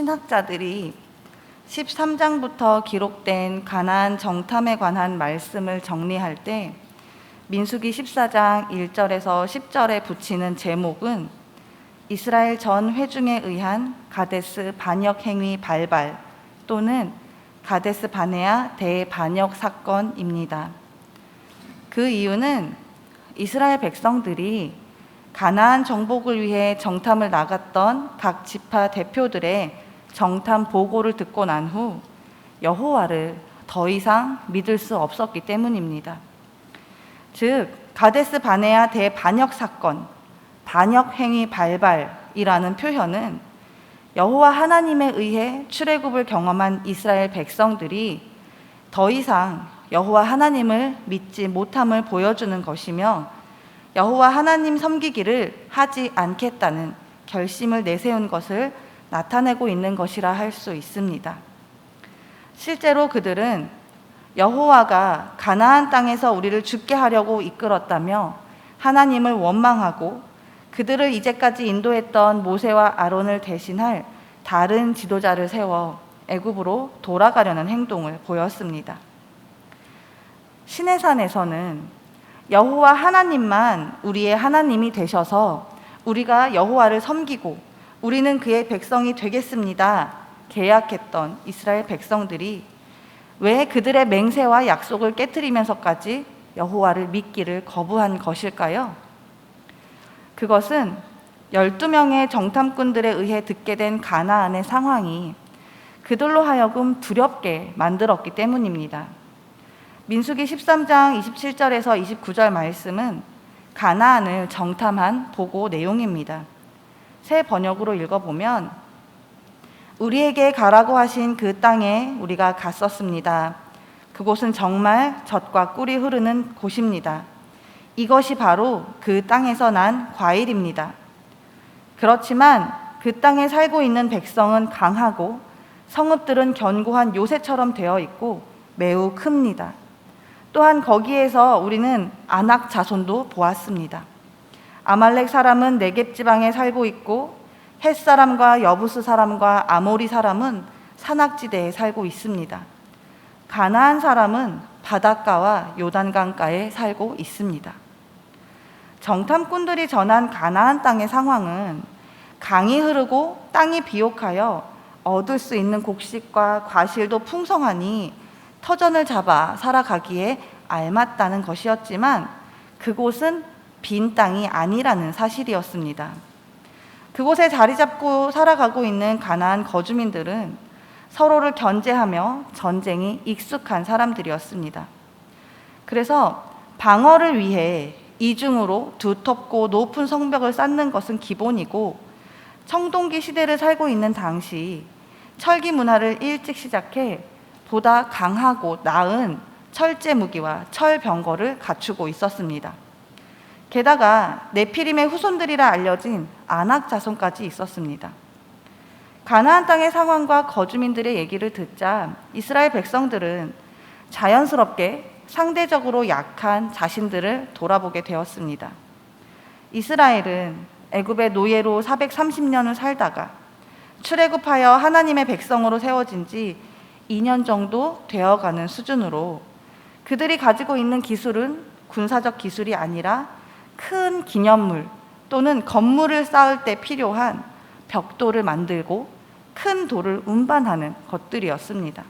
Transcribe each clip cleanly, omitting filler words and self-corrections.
신학자들이 13장부터 기록된 가나안 정탐에 관한 말씀을 정리할 때 민수기 14장 1절에서 10절에 붙이는 제목은 이스라엘 전 회중에 의한 가데스 반역 행위 발발 또는 가데스 바네아 대반역 사건입니다. 그 이유는 이스라엘 백성들이 가나안 정복을 위해 정탐을 나갔던 각 지파 대표들의 정탐 보고를 듣고 난 후 여호와를 더 이상 믿을 수 없었기 때문입니다. 즉 가데스 바네아 대반역 사건, 반역 행위 발발이라는 표현은 여호와 하나님에 의해 출애굽을 경험한 이스라엘 백성들이 더 이상 여호와 하나님을 믿지 못함을 보여주는 것이며 여호와 하나님 섬기기를 하지 않겠다는 결심을 내세운 것을 나타내고 있는 것이라 할 수 있습니다. 실제로 그들은 여호와가 가나안 땅에서 우리를 죽게 하려고 이끌었다며 하나님을 원망하고 그들을 이제까지 인도했던 모세와 아론을 대신할 다른 지도자를 세워 애굽으로 돌아가려는 행동을 보였습니다. 시내산에서는 여호와 하나님만 우리의 하나님이 되셔서 우리가 여호와를 섬기고 우리는 그의 백성이 되겠습니다. 계약했던 이스라엘 백성들이 왜 그들의 맹세와 약속을 깨트리면서까지 여호와를 믿기를 거부한 것일까요? 그것은 12명의 정탐꾼들에 의해 듣게 된 가나안의 상황이 그들로 하여금 두렵게 만들었기 때문입니다. 민수기 13장 27절에서 29절 말씀은 가나안을 정탐한 보고 내용입니다. 새 번역으로 읽어보면 우리에게 가라고 하신 그 땅에 우리가 갔었습니다. 그곳은 정말 젖과 꿀이 흐르는 곳입니다. 이것이 바로 그 땅에서 난 과일입니다. 그렇지만 그 땅에 살고 있는 백성은 강하고 성읍들은 견고한 요새처럼 되어 있고 매우 큽니다. 또한 거기에서 우리는 아낙 자손도 보았습니다. 아말렉 사람은 네겝 지방에 살고 있고 헷 사람과 여부스 사람과 아모리 사람은 산악지대에 살고 있습니다. 가나안 사람은 바닷가와 요단강가에 살고 있습니다. 정탐꾼들이 전한 가나안 땅의 상황은 강이 흐르고 땅이 비옥하여 얻을 수 있는 곡식과 과실도 풍성하니 터전을 잡아 살아가기에 알맞다는 것이었지만 그곳은 빈 땅이 아니라는 사실이었습니다. 그곳에 자리 잡고 살아가고 있는 가나안 거주민들은 서로를 견제하며 전쟁이 익숙한 사람들이었습니다. 그래서 방어를 위해 이중으로 두텁고 높은 성벽을 쌓는 것은 기본이고 청동기 시대를 살고 있는 당시 철기 문화를 일찍 시작해 보다 강하고 나은 철제 무기와 철 병거를 갖추고 있었습니다. 게다가 네피림의 후손들이라 알려진 아낙 자손까지 있었습니다. 가나안 땅의 상황과 거주민들의 얘기를 듣자 이스라엘 백성들은 자연스럽게 상대적으로 약한 자신들을 돌아보게 되었습니다. 이스라엘은 애굽의 노예로 430년을 살다가 출애굽하여 하나님의 백성으로 세워진 지 2년 정도 되어가는 수준으로 그들이 가지고 있는 기술은 군사적 기술이 아니라 큰 기념물 또는 건물을 쌓을 때 필요한 벽돌을 만들고 큰 돌을 운반하는 것들이었습니다.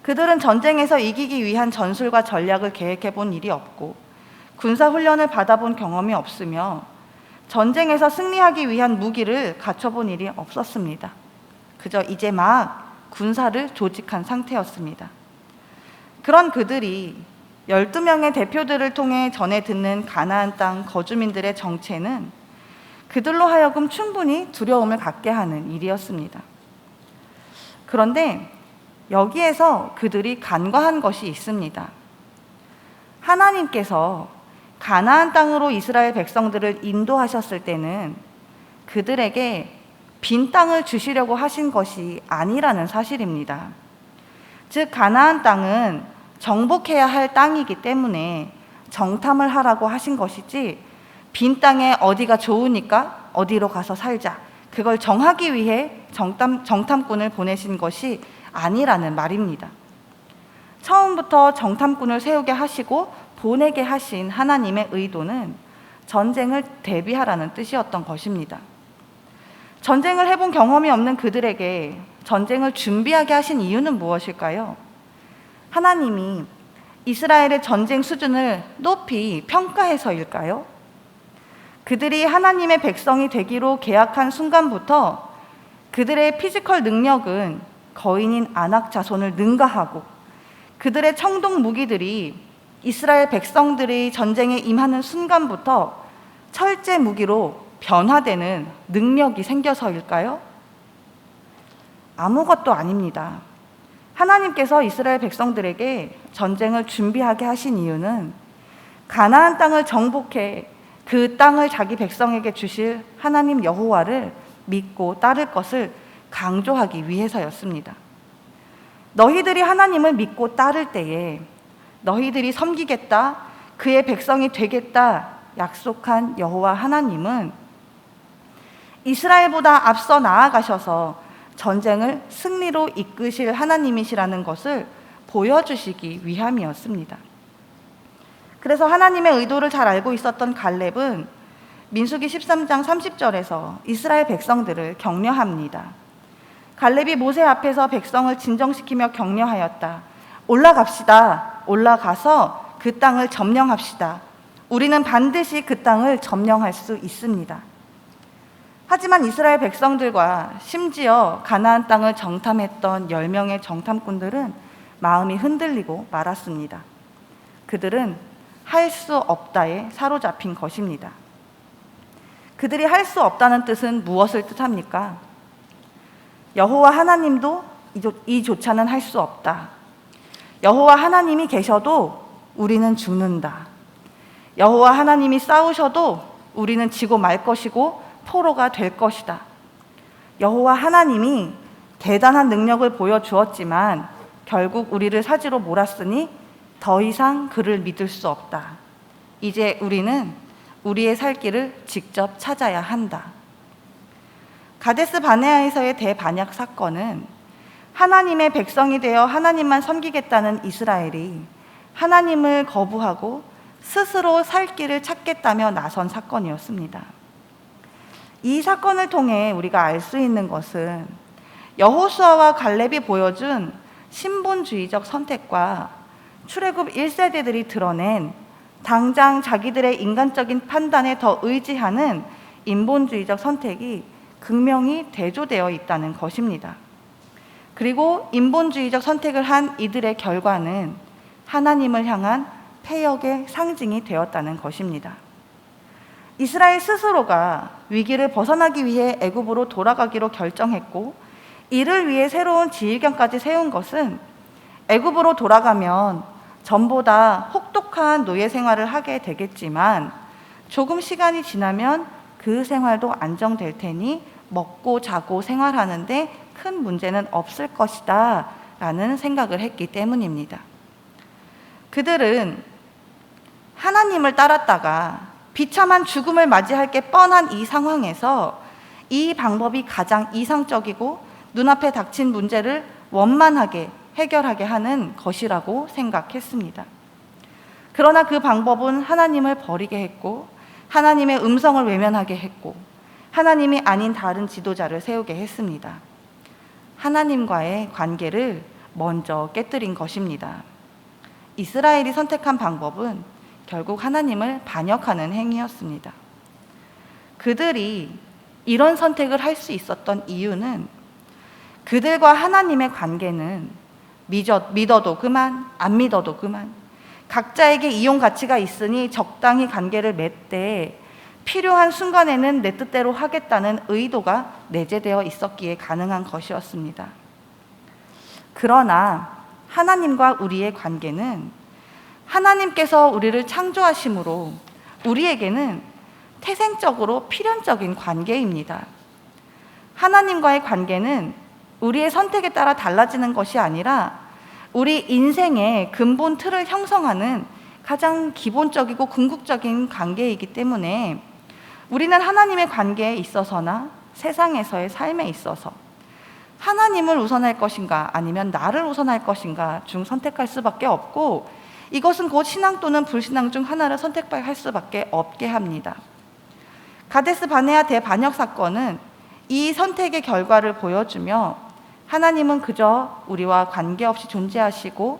그들은 전쟁에서 이기기 위한 전술과 전략을 계획해 본 일이 없고 군사훈련을 받아본 경험이 없으며 전쟁에서 승리하기 위한 무기를 갖춰본 일이 없었습니다. 그저 이제 막 군사를 조직한 상태였습니다. 그런 그들이 12명의 대표들을 통해 전해 듣는 가나안 땅 거주민들의 정체는 그들로 하여금 충분히 두려움을 갖게 하는 일이었습니다. 그런데 여기에서 그들이 간과한 것이 있습니다. 하나님께서 가나안 땅으로 이스라엘 백성들을 인도하셨을 때는 그들에게 빈 땅을 주시려고 하신 것이 아니라는 사실입니다. 즉 가나안 땅은 정복해야 할 땅이기 때문에 정탐을 하라고 하신 것이지 빈 땅에 어디가 좋으니까 어디로 가서 살자 그걸 정하기 위해 정탐꾼을 보내신 것이 아니라는 말입니다. 처음부터 정탐꾼을 세우게 하시고 보내게 하신 하나님의 의도는 전쟁을 대비하라는 뜻이었던 것입니다. 전쟁을 해본 경험이 없는 그들에게 전쟁을 준비하게 하신 이유는 무엇일까요? 하나님이 이스라엘의 전쟁 수준을 높이 평가해서일까요? 그들이 하나님의 백성이 되기로 계약한 순간부터 그들의 피지컬 능력은 거인인 아낙 자손을 능가하고 그들의 청동 무기들이 이스라엘 백성들이 전쟁에 임하는 순간부터 철제 무기로 변화되는 능력이 생겨서일까요? 아무것도 아닙니다. 하나님께서 이스라엘 백성들에게 전쟁을 준비하게 하신 이유는 가나안 땅을 정복해 그 땅을 자기 백성에게 주실 하나님 여호와를 믿고 따를 것을 강조하기 위해서였습니다. 너희들이 하나님을 믿고 따를 때에 너희들이 섬기겠다, 그의 백성이 되겠다 약속한 여호와 하나님은 이스라엘보다 앞서 나아가셔서 전쟁을 승리로 이끄실 하나님이시라는 것을 보여주시기 위함이었습니다. 그래서 하나님의 의도를 잘 알고 있었던 갈렙은 민수기 13장 30절에서 이스라엘 백성들을 격려합니다. 갈렙이 모세 앞에서 백성을 진정시키며 격려하였다. 올라갑시다. 올라가서 그 땅을 점령합시다. 우리는 반드시 그 땅을 점령할 수 있습니다. 하지만 이스라엘 백성들과 심지어 가나안 땅을 정탐했던 10명의 정탐꾼들은 마음이 흔들리고 말았습니다. 그들은 할 수 없다에 사로잡힌 것입니다. 그들이 할 수 없다는 뜻은 무엇을 뜻합니까? 여호와 하나님도 이조차는 할 수 없다. 여호와 하나님이 계셔도 우리는 죽는다. 여호와 하나님이 싸우셔도 우리는 지고 말 것이고 포로가 될 것이다. 여호와 하나님이 대단한 능력을 보여주었지만 결국 우리를 사지로 몰았으니 더 이상 그를 믿을 수 없다. 이제 우리는 우리의 살 길을 직접 찾아야 한다. 가데스 바네아에서의 대반역 사건은 하나님의 백성이 되어 하나님만 섬기겠다는 이스라엘이 하나님을 거부하고 스스로 살 길을 찾겠다며 나선 사건이었습니다. 이 사건을 통해 우리가 알 수 있는 것은 여호수아와 갈렙이 보여준 신본주의적 선택과 출애굽 1세대들이 드러낸 당장 자기들의 인간적인 판단에 더 의지하는 인본주의적 선택이 극명히 대조되어 있다는 것입니다. 그리고 인본주의적 선택을 한 이들의 결과는 하나님을 향한 패역의 상징이 되었다는 것입니다. 이스라엘 스스로가 위기를 벗어나기 위해 애굽으로 돌아가기로 결정했고 이를 위해 새로운 지휘관까지 세운 것은 애굽으로 돌아가면 전보다 혹독한 노예 생활을 하게 되겠지만 조금 시간이 지나면 그 생활도 안정될 테니 먹고 자고 생활하는데 큰 문제는 없을 것이다 라는 생각을 했기 때문입니다. 그들은 하나님을 따랐다가 비참한 죽음을 맞이할 게 뻔한 이 상황에서 이 방법이 가장 이상적이고 눈앞에 닥친 문제를 원만하게 해결하게 하는 것이라고 생각했습니다. 그러나 그 방법은 하나님을 버리게 했고 하나님의 음성을 외면하게 했고 하나님이 아닌 다른 지도자를 세우게 했습니다. 하나님과의 관계를 먼저 깨뜨린 것입니다. 이스라엘이 선택한 방법은 결국 하나님을 반역하는 행위였습니다. 그들이 이런 선택을 할 수 있었던 이유는 그들과 하나님의 관계는 믿어도 그만, 안 믿어도 그만, 각자에게 이용 가치가 있으니 적당히 관계를 맺되 필요한 순간에는 내 뜻대로 하겠다는 의도가 내재되어 있었기에 가능한 것이었습니다. 그러나 하나님과 우리의 관계는 하나님께서 우리를 창조하심으로 우리에게는 태생적으로 필연적인 관계입니다. 하나님과의 관계는 우리의 선택에 따라 달라지는 것이 아니라 우리 인생의 근본 틀을 형성하는 가장 기본적이고 궁극적인 관계이기 때문에 우리는 하나님의 관계에 있어서나 세상에서의 삶에 있어서 하나님을 우선할 것인가 아니면 나를 우선할 것인가 중 선택할 수밖에 없고, 이것은 곧 신앙 또는 불신앙 중 하나를 선택할 수밖에 없게 합니다. 가데스 바네아 대반역 사건은 이 선택의 결과를 보여주며, 하나님은 그저 우리와 관계없이 존재하시고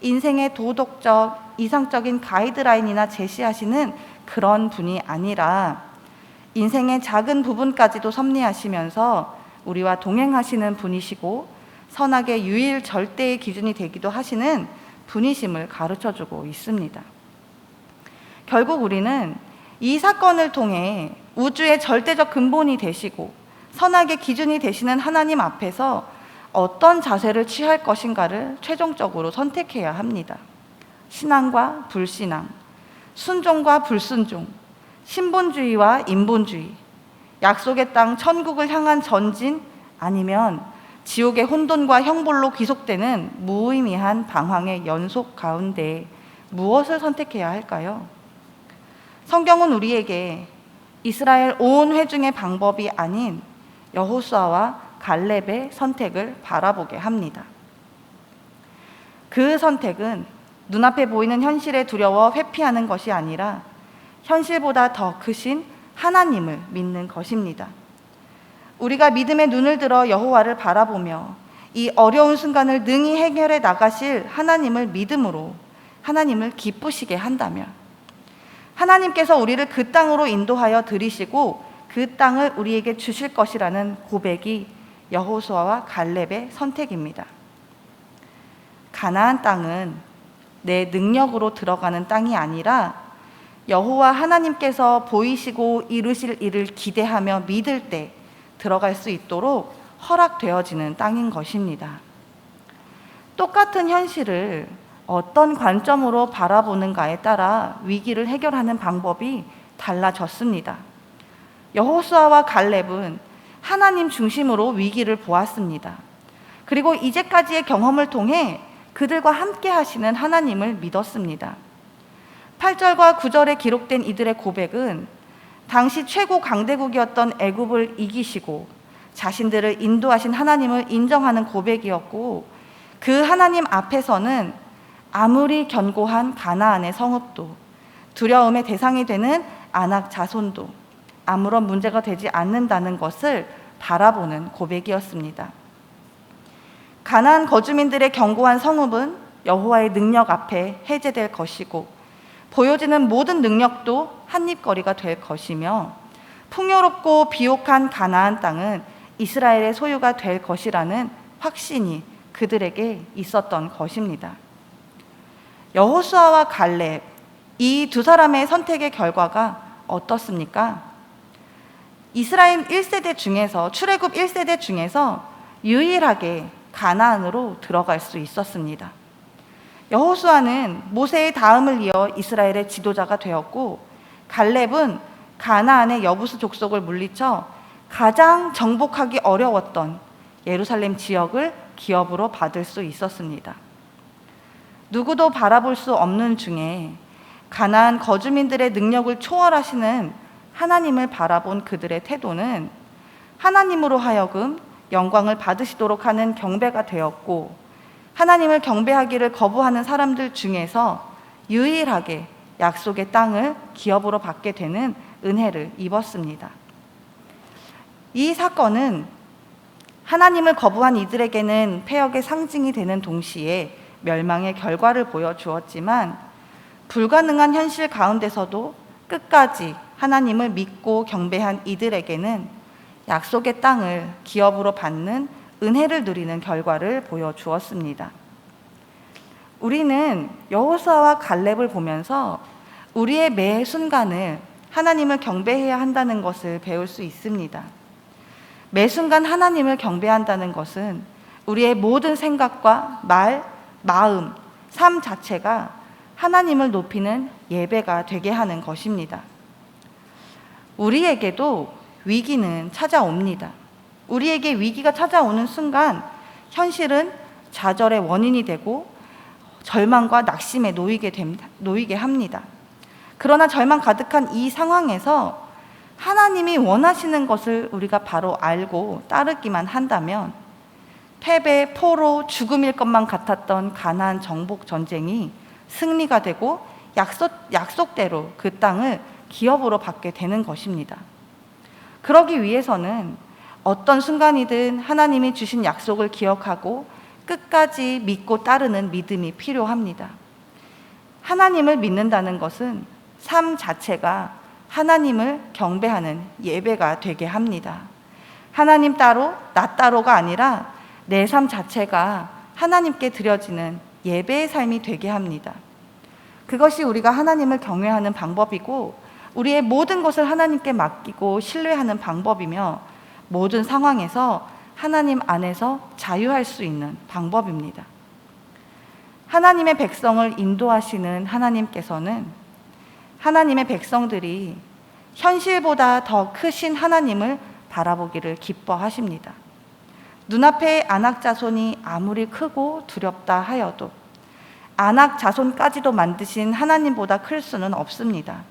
인생의 도덕적, 이상적인 가이드라인이나 제시하시는 그런 분이 아니라 인생의 작은 부분까지도 섭리하시면서 우리와 동행하시는 분이시고 선악의 유일 절대의 기준이 되기도 하시는 분이심을 가르쳐주고 있습니다. 결국 우리는 이 사건을 통해 우주의 절대적 근본이 되시고 선악의 기준이 되시는 하나님 앞에서 어떤 자세를 취할 것인가를 최종적으로 선택해야 합니다. 신앙과 불신앙, 순종과 불순종, 신본주의와 인본주의, 약속의 땅 천국을 향한 전진, 아니면 지옥의 혼돈과 형벌로 귀속되는 무의미한 방황의 연속 가운데 무엇을 선택해야 할까요? 성경은 우리에게 이스라엘 온 회중의 방법이 아닌 여호수아와 갈렙의 선택을 바라보게 합니다. 그 선택은 눈앞에 보이는 현실에 두려워 회피하는 것이 아니라 현실보다 더 크신 하나님을 믿는 것입니다. 우리가 믿음의 눈을 들어 여호와를 바라보며 이 어려운 순간을 능히 해결해 나가실 하나님을 믿음으로 하나님을 기쁘시게 한다면, 하나님께서 우리를 그 땅으로 인도하여 들이시고 그 땅을 우리에게 주실 것이라는 고백이 여호수아와 갈렙의 선택입니다. 가나안 땅은 내 능력으로 들어가는 땅이 아니라 여호와 하나님께서 보이시고 이루실 일을 기대하며 믿을 때 들어갈 수 있도록 허락되어지는 땅인 것입니다. 똑같은 현실을 어떤 관점으로 바라보는가에 따라 위기를 해결하는 방법이 달라졌습니다. 여호수아와 갈렙은 하나님 중심으로 위기를 보았습니다. 그리고 이제까지의 경험을 통해 그들과 함께 하시는 하나님을 믿었습니다. 8절과 9절에 기록된 이들의 고백은 당시 최고 강대국이었던 애굽을 이기시고 자신들을 인도하신 하나님을 인정하는 고백이었고, 그 하나님 앞에서는 아무리 견고한 가나안의 성읍도, 두려움의 대상이 되는 아낙 자손도 아무런 문제가 되지 않는다는 것을 바라보는 고백이었습니다. 가나안 거주민들의 견고한 성읍은 여호와의 능력 앞에 해제될 것이고, 보여지는 모든 능력도 한입거리가 될 것이며, 풍요롭고 비옥한 가나안 땅은 이스라엘의 소유가 될 것이라는 확신이 그들에게 있었던 것입니다. 여호수아와 갈렙, 이 두 사람의 선택의 결과가 어떻습니까? 이스라엘 1세대 중에서, 출애굽 1세대 중에서 유일하게 가나안으로 들어갈 수 있었습니다. 여호수아는 모세의 다음을 이어 이스라엘의 지도자가 되었고, 갈렙은 가나안의 여부스 족속을 물리쳐 가장 정복하기 어려웠던 예루살렘 지역을 기업으로 받을 수 있었습니다. 누구도 바라볼 수 없는 중에 가나안 거주민들의 능력을 초월하시는 하나님을 바라본 그들의 태도는 하나님으로 하여금 영광을 받으시도록 하는 경배가 되었고, 하나님을 경배하기를 거부하는 사람들 중에서 유일하게 약속의 땅을 기업으로 받게 되는 은혜를 입었습니다. 이 사건은 하나님을 거부한 이들에게는 패역의 상징이 되는 동시에 멸망의 결과를 보여주었지만, 불가능한 현실 가운데서도 끝까지 하나님을 믿고 경배한 이들에게는 약속의 땅을 기업으로 받는 은혜를 누리는 결과를 보여주었습니다. 우리는 여호수아와 갈렙을 보면서 우리의 매 순간을 하나님을 경배해야 한다는 것을 배울 수 있습니다. 매 순간 하나님을 경배한다는 것은 우리의 모든 생각과 말, 마음, 삶 자체가 하나님을 높이는 예배가 되게 하는 것입니다. 우리에게도 위기는 찾아옵니다. 우리에게 위기가 찾아오는 순간 현실은 좌절의 원인이 되고 절망과 낙심에 놓이게 합니다. 그러나 절망 가득한 이 상황에서 하나님이 원하시는 것을 우리가 바로 알고 따르기만 한다면 패배, 포로, 죽음일 것만 같았던 가나안 정복 전쟁이 승리가 되고 약속대로 그 땅을 기업으로 받게 되는 것입니다. 그러기 위해서는 어떤 순간이든 하나님이 주신 약속을 기억하고 끝까지 믿고 따르는 믿음이 필요합니다. 하나님을 믿는다는 것은 삶 자체가 하나님을 경배하는 예배가 되게 합니다. 하나님 따로, 나 따로가 아니라 내 삶 자체가 하나님께 드려지는 예배의 삶이 되게 합니다. 그것이 우리가 하나님을 경외하는 방법이고 우리의 모든 것을 하나님께 맡기고 신뢰하는 방법이며 모든 상황에서 하나님 안에서 자유할 수 있는 방법입니다. 하나님의 백성을 인도하시는 하나님께서는 하나님의 백성들이 현실보다 더 크신 하나님을 바라보기를 기뻐하십니다. 눈앞에 안악 자손이 아무리 크고 두렵다 하여도 안악 자손까지도 만드신 하나님보다 클 수는 없습니다.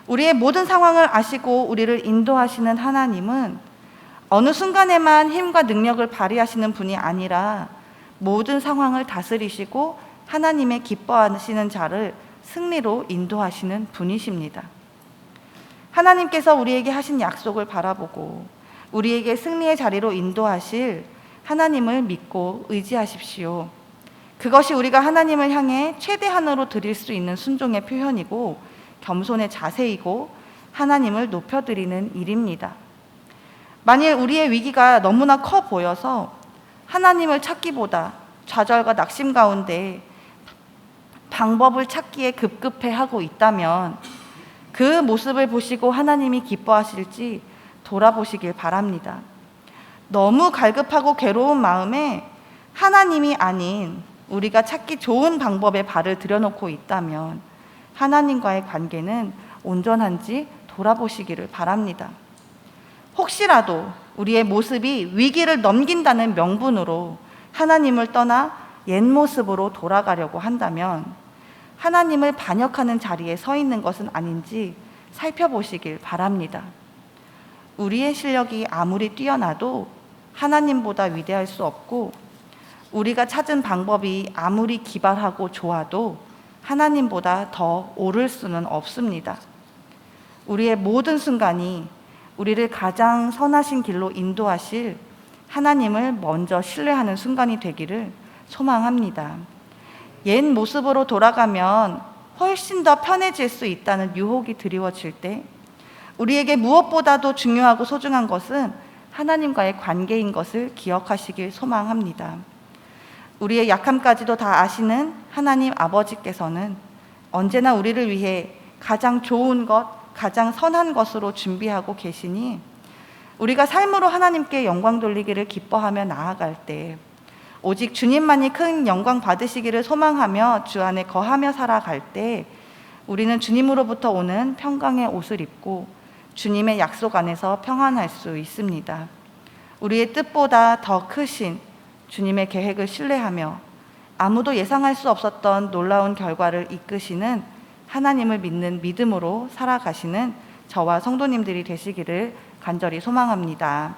우리의 모든 상황을 아시고 우리를 인도하시는 하나님은 어느 순간에만 힘과 능력을 발휘하시는 분이 아니라 모든 상황을 다스리시고 하나님의 기뻐하시는 자를 승리로 인도하시는 분이십니다. 하나님께서 우리에게 하신 약속을 바라보고 우리에게 승리의 자리로 인도하실 하나님을 믿고 의지하십시오. 그것이 우리가 하나님을 향해 최대한으로 드릴 수 있는 순종의 표현이고 겸손의 자세이고 하나님을 높여드리는 일입니다. 만일 우리의 위기가 너무나 커 보여서 하나님을 찾기보다 좌절과 낙심 가운데 방법을 찾기에 급급해하고 있다면 그 모습을 보시고 하나님이 기뻐하실지 돌아보시길 바랍니다. 너무 갈급하고 괴로운 마음에 하나님이 아닌 우리가 찾기 좋은 방법에 발을 들여놓고 있다면 하나님과의 관계는 온전한지 돌아보시기를 바랍니다. 혹시라도 우리의 모습이 위기를 넘긴다는 명분으로 하나님을 떠나 옛 모습으로 돌아가려고 한다면 하나님을 반역하는 자리에 서 있는 것은 아닌지 살펴보시길 바랍니다. 우리의 실력이 아무리 뛰어나도 하나님보다 위대할 수 없고 우리가 찾은 방법이 아무리 기발하고 좋아도 하나님보다 더 오를 수는 없습니다. 우리의 모든 순간이 우리를 가장 선하신 길로 인도하실 하나님을 먼저 신뢰하는 순간이 되기를 소망합니다. 옛 모습으로 돌아가면 훨씬 더 편해질 수 있다는 유혹이 드리워질 때 우리에게 무엇보다도 중요하고 소중한 것은 하나님과의 관계인 것을 기억하시길 소망합니다. 우리의 약함까지도 다 아시는 하나님 아버지께서는 언제나 우리를 위해 가장 좋은 것, 가장 선한 것으로 준비하고 계시니 우리가 삶으로 하나님께 영광 돌리기를 기뻐하며 나아갈 때 오직 주님만이 큰 영광 받으시기를 소망하며 주 안에 거하며 살아갈 때 우리는 주님으로부터 오는 평강의 옷을 입고 주님의 약속 안에서 평안할 수 있습니다. 우리의 뜻보다 더 크신 주님의 계획을 신뢰하며 아무도 예상할 수 없었던 놀라운 결과를 이끄시는 하나님을 믿는 믿음으로 살아가시는 저와 성도님들이 되시기를 간절히 소망합니다.